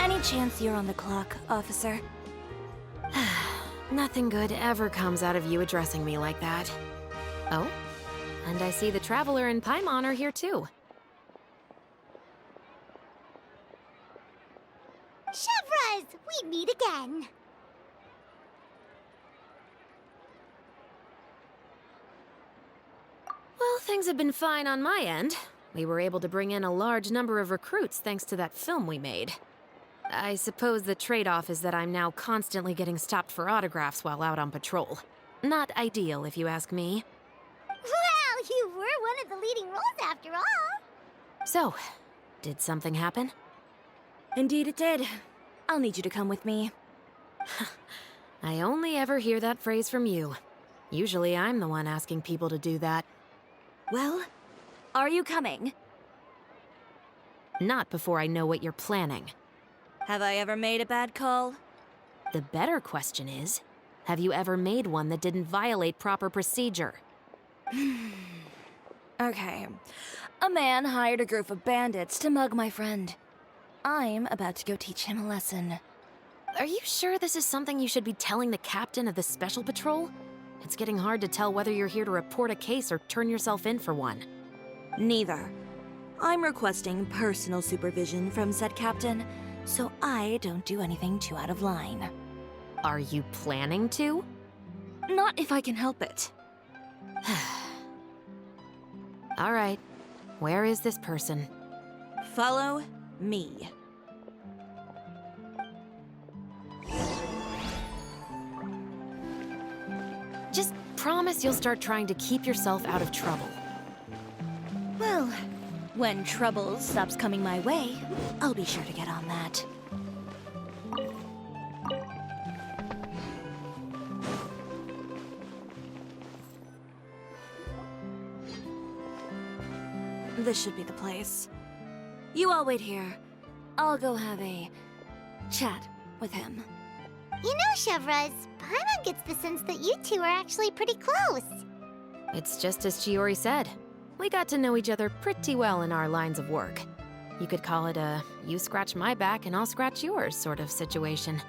Any chance you're on the clock, officer? Nothing good ever comes out of you addressing me like that. Oh, and I see the Traveler and Paimon are here too. CHEVREUSE, we meet again. Well, things have been fine on my end. We were able to bring in a large number of recruits thanks to that film we made. I suppose the trade-off is that I'm now constantly getting stopped for autographs while out on patrol. Not ideal, if you ask me. Well, you were one of the leading roles after all. So, did something happen? Indeed it did. I'll need you to come with me. I only ever hear that phrase from you. Usually I'm the one asking people to do that. Well, are you coming? Not before I know what you're planning. Have I ever made a bad call? The better question is, have you ever made one that didn't violate proper procedure? Okay. A man hired a group of bandits to mug my friend. I'm about to go teach him a lesson. Are you sure this is something you should be telling the captain of the Special Patrol? It's getting hard to tell whether you're here to report a case or turn yourself in for one. Neither. I'm requesting personal supervision from said captain, so I don't do anything too out of line. Are you planning to? Not if I can help it. All right. Where is this person? Follow me. Just promise you'll start trying to keep yourself out of trouble. Well, when trouble stops coming my way, I'll be sure to get on that. This should be the place. You all wait here. I'll go have a chat with him. You know, CHEVREUSE, Paimon gets the sense that you two are actually pretty close. It's just as CHIORI said. We got to know each other pretty well in our lines of work. You could call it a you scratch my back and I'll scratch yours sort of situation.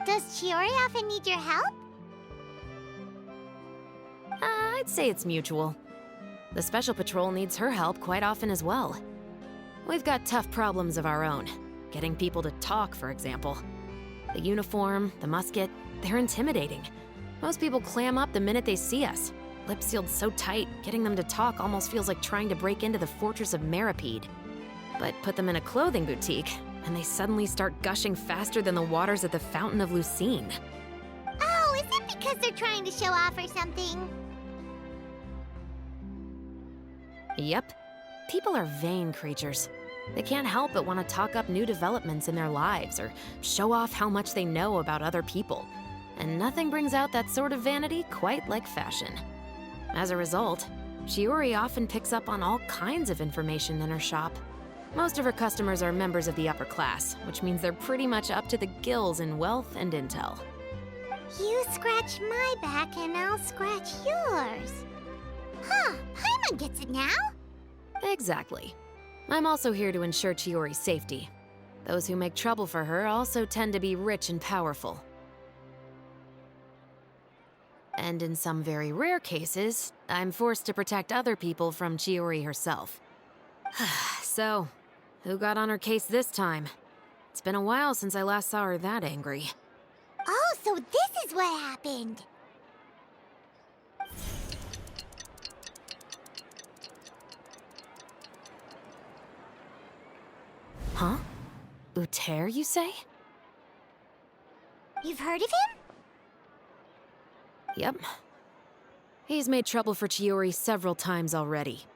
Does CHIORI often need your help? I'd say it's mutual. The Special Patrol needs her help quite often as well. We've got tough problems of our own. Getting people to talk, for example. The uniform, the musket, they're intimidating. Most people clam up the minute they see us. Lips sealed so tight, getting them to talk almost feels like trying to break into the fortress of Meripede. But put them in a clothing boutique, and they suddenly start gushing faster than the waters at the Fountain of Lucine. Oh, is it because they're trying to show off or something? Yep. People are vain creatures. They can't help but want to talk up new developments in their lives or show off how much they know about other people. And nothing brings out that sort of vanity quite like fashion. As a result, CHIORI often picks up on all kinds of information in her shop. Most of her customers are members of the upper class, which means they're pretty much up to the gills in wealth and intel. You scratch my back and I'll scratch yours. Huh, Paimon gets it now? Exactly. I'm also here to ensure CHIORI's safety. Those who make trouble for her also tend to be rich and powerful. And in some very rare cases, I'm forced to protect other people from CHIORI herself. So, who got on her case this time? It's been a while since I last saw her that angry. Oh, so this is what happened. Huh? Uter, you say? You've heard of him? Yep. He's made trouble for CHIORI several times already.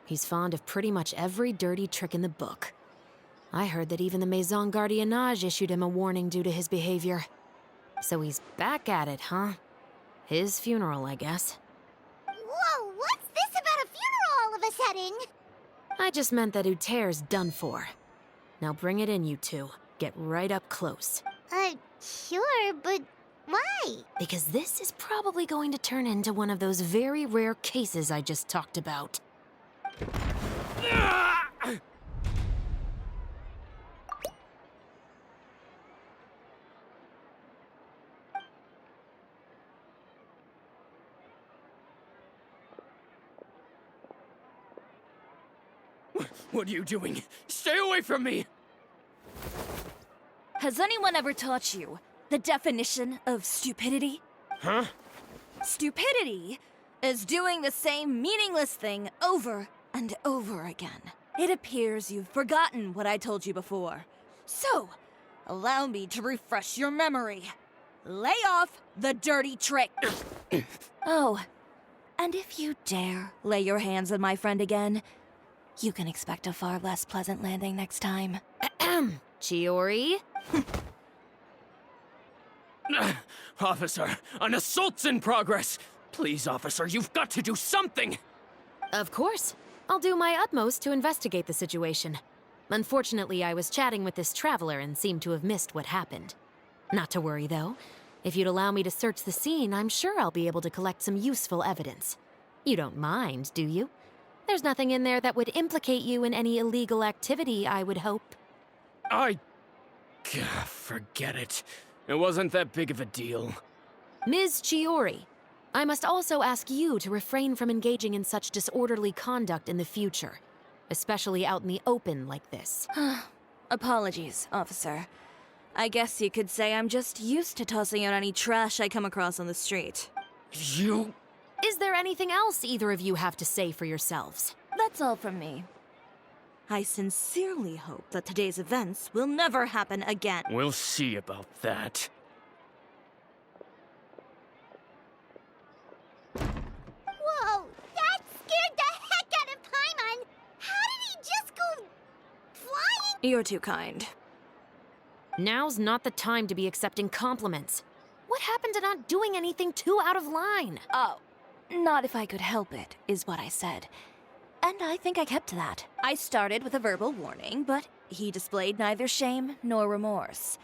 He's fond of pretty much every dirty trick in the book. I heard that even the Maison Gardiennage issued him a warning due to his behavior. So he's back at it, huh? His funeral, I guess. Whoa, what's this about a funeral all of a sudden? I just meant that Uter's done for. Now bring it in, you two. Get right up close. Sure, but why? Because this is probably going to turn into one of those very rare cases I just talked about. What are you doing? Stay away from me! Has anyone ever taught you the definition of stupidity? Huh? Stupidity is doing the same meaningless thing over and over again. It appears you've forgotten what I told you before. So, allow me to refresh your memory. Lay off the dirty trick. Oh, and if you dare lay your hands on my friend again, you can expect a far less pleasant landing next time. Chiori? Officer, an assault's in progress! Please, officer, you've got to do something! Of course. I'll do my utmost to investigate the situation. Unfortunately, I was chatting with this traveler and seemed to have missed what happened. Not to worry, though. If you'd allow me to search the scene, I'm sure I'll be able to collect some useful evidence. You don't mind, do you? There's nothing in there that would implicate you in any illegal activity, I would hope. Forget it. It wasn't that big of a deal. Ms. Chiori, I must also ask you to refrain from engaging in such disorderly conduct in the future, especially out in the open like this. Apologies, officer. I guess you could say I'm just used to tossing out any trash I come across on the street. You... Is there anything else either of you have to say for yourselves? That's all from me. I sincerely hope that today's events will never happen again. We'll see about that. Whoa, that scared the heck out of Paimon! How did he just go flying? You're too kind. Now's not the time to be accepting compliments. What happened to not doing anything too out of line? Oh, not if I could help it, is what I said. And I think I kept to that. I started with a verbal warning, but he displayed neither shame nor remorse.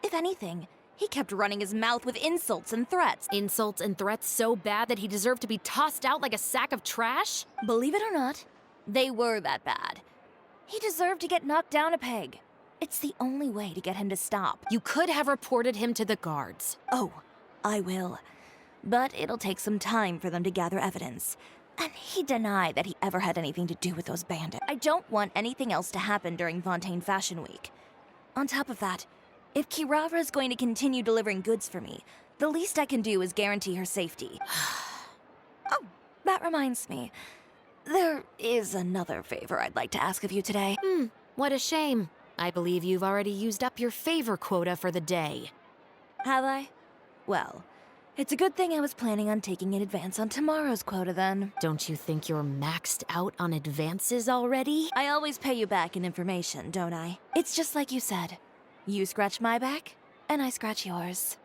If anything, he kept running his mouth with insults and threats. Insults and threats so bad that he deserved to be tossed out like a sack of trash? Believe it or not, they were that bad. He deserved to get knocked down a peg. It's the only way to get him to stop. You could have reported him to the guards. Oh, I will. But it'll take some time for them to gather evidence. And he denied that he ever had anything to do with those bandits. I don't want anything else to happen during Fontaine Fashion Week. On top of that, if Kirara is going to continue delivering goods for me, the least I can do is guarantee her safety. Oh, that reminds me. There is another favor I'd like to ask of you today. What a shame. I believe you've already used up your favor quota for the day. Have I? Well, it's a good thing I was planning on taking an advance on tomorrow's quota then. Don't you think you're maxed out on advances already? I always pay you back in information, don't I? It's just like you said. You scratch my back, and I scratch yours.